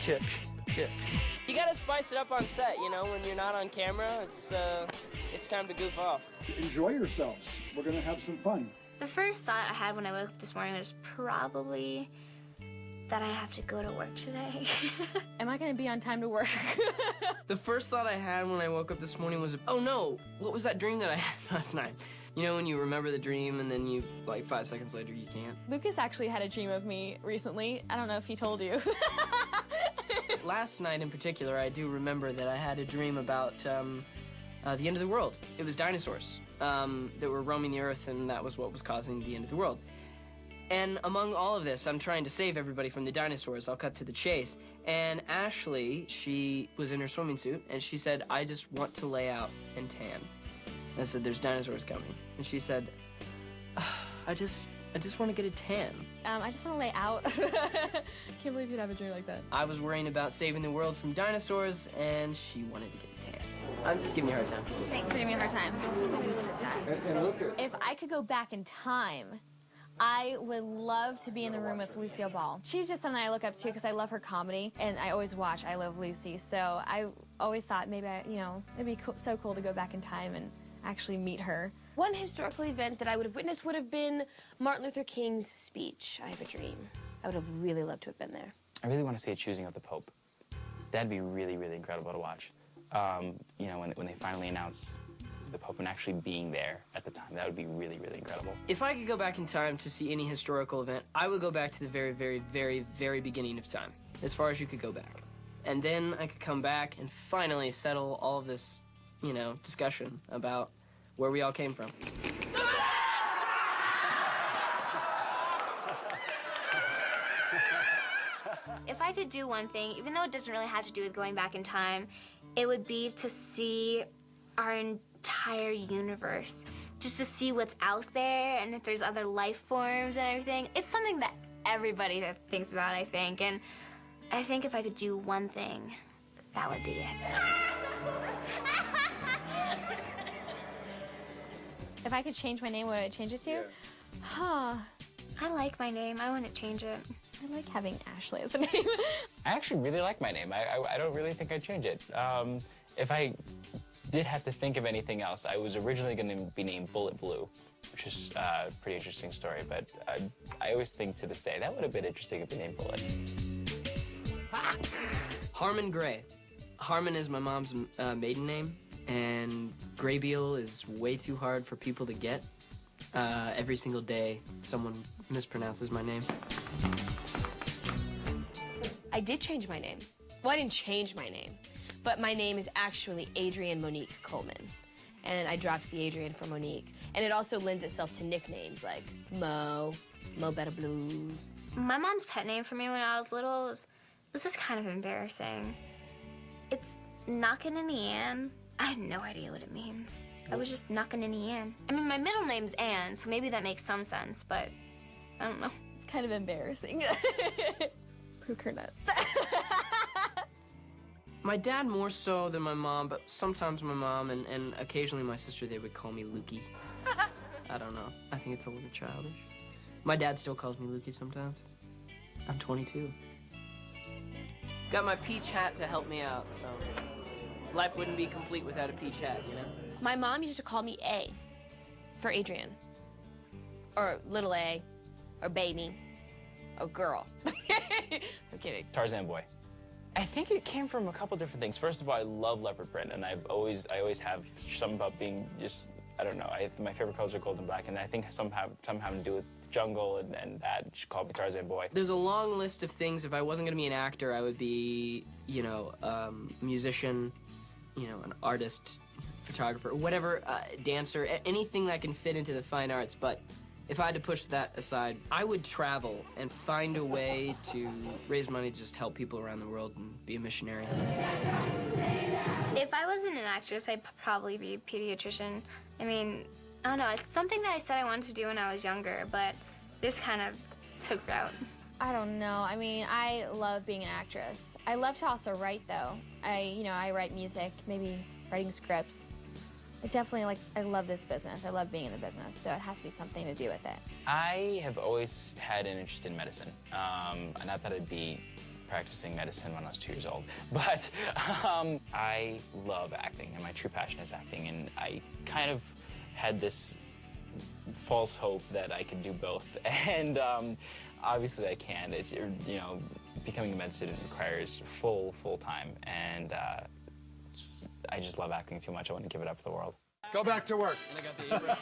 Chip. You gotta spice it up on set, you know, when you're not on camera, it's time to goof off. Enjoy yourselves. We're gonna have some fun. The first thought I had when I woke up this morning was probably that I have to go to work today. Am I gonna be on time to work? The first thought I had when I woke up this morning was, oh no, what was that dream that I had last night? You know, when you remember the dream and then you, like 5 seconds later, you can't. Lucas actually had a dream of me recently. I don't know if he told you. Last night in particular, I do remember that I had a dream about the end of the world. It was dinosaurs that were roaming the earth, and that was what was causing the end of the world. And among all of this, I'm trying to save everybody from the dinosaurs. I'll cut to the chase. And Ashley, she was in her swimming suit, and she said, I just want to lay out and tan. And I said, there's dinosaurs coming. And she said, I just want to get a tan. I just want to lay out. Can't believe you'd have a dream like that. I was worrying about saving the world from dinosaurs, and she wanted to get a tan. I'm just giving you a hard time. Thanks for giving me a hard time. And Lucas. If I could go back in time, I would love to be in the room with Lucille Ball. She's just someone I look up to because I love her comedy, and I always watch I Love Lucy. So I always thought maybe, it'd be so cool to go back in time and actually meet her. One historical event that I would have witnessed would have been Martin Luther King's speech, I Have a Dream. I would have really loved to have been there. I really want to see a choosing of the Pope. That'd be really, really incredible to watch. You know, when they finally announce the Pope and actually being there at the time, that would be really, really incredible. If I could go back in time to see any historical event, I would go back to the very, very, very, very beginning of time, as far as you could go back. And then I could come back and finally settle all of this, you know, discussion about where we all came from. If I could do one thing, even though it doesn't really have to do with going back in time, it would be to see our entire universe. Just to see what's out there and if there's other life forms and everything. It's something that everybody thinks about, I think. And I think if I could do one thing, that would be it. If I could change my name, what would I change it to? Huh. I like my name. I wouldn't change it. I like having Ashley as a name. I actually really like my name. I don't really think I'd change it. If I did have to think of anything else, I was originally going to be named Bullet Blue, which is a pretty interesting story, but I always think to this day, that would have been interesting if the name Bullet. Harmon Gray. Harmon is my mom's maiden name, and Graybeal is way too hard for people to get. Every single day, someone mispronounces my name. I did change my name. Well, I didn't change my name, but my name is actually Adrienne Monique Coleman. And I dropped the Adrienne for Monique. And it also lends itself to nicknames like Mo Better Blues. My mom's pet name for me when I was little was just kind of embarrassing. It's Knockin' in the Ann. I have no idea what it means. I was just knocking in the Ann. I mean, my middle name's Ann, so maybe that makes some sense, but I don't know. It's kind of embarrassing. Poker nuts. My dad more so than my mom, but sometimes my mom and occasionally my sister, they would call me Lukey. I don't know. I think it's a little childish. My dad still calls me Lukey sometimes. I'm 22. Got my peach hat to help me out, so life wouldn't be complete without a peach hat, you know? My mom used to call me A for Adrienne, or little A, or baby, or girl. I'm kidding. Tarzan Boy. I think it came from a couple different things. First of all, I love leopard print, and I always have something about being just, I don't know, my favorite colors are gold and black, and I think some having to do with jungle and that. She called me Tarzan Boy. There's a long list of things. If I wasn't going to be an actor, I would be, you know, musician, you know, an artist, photographer, whatever, dancer, anything that can fit into the fine arts. But if I had to push that aside, I would travel and find a way to raise money to just help people around the world and be a missionary. If I wasn't an actress, I'd probably be a pediatrician. I mean, I don't know, it's something that I said I wanted to do when I was younger, but this kind of took route. I don't know. I mean, I love being an actress. I love to also write, though. I write music, maybe writing scripts. I love this business. I love being in the business, so it has to be something to do with it. I have always had an interest in medicine. Not that I'd be practicing medicine when I was 2 years old. But I love acting, and my true passion is acting, and I kind of had this false hope that I could do both. And obviously I can. It's, you know, becoming a med student requires full time, and I just love acting too much. I want to give it up for the world. Go back to work. And I got the yeah.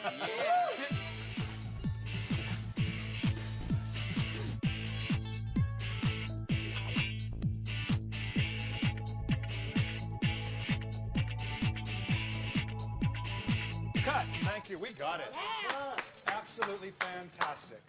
Cut. Thank you. We got it. Absolutely fantastic.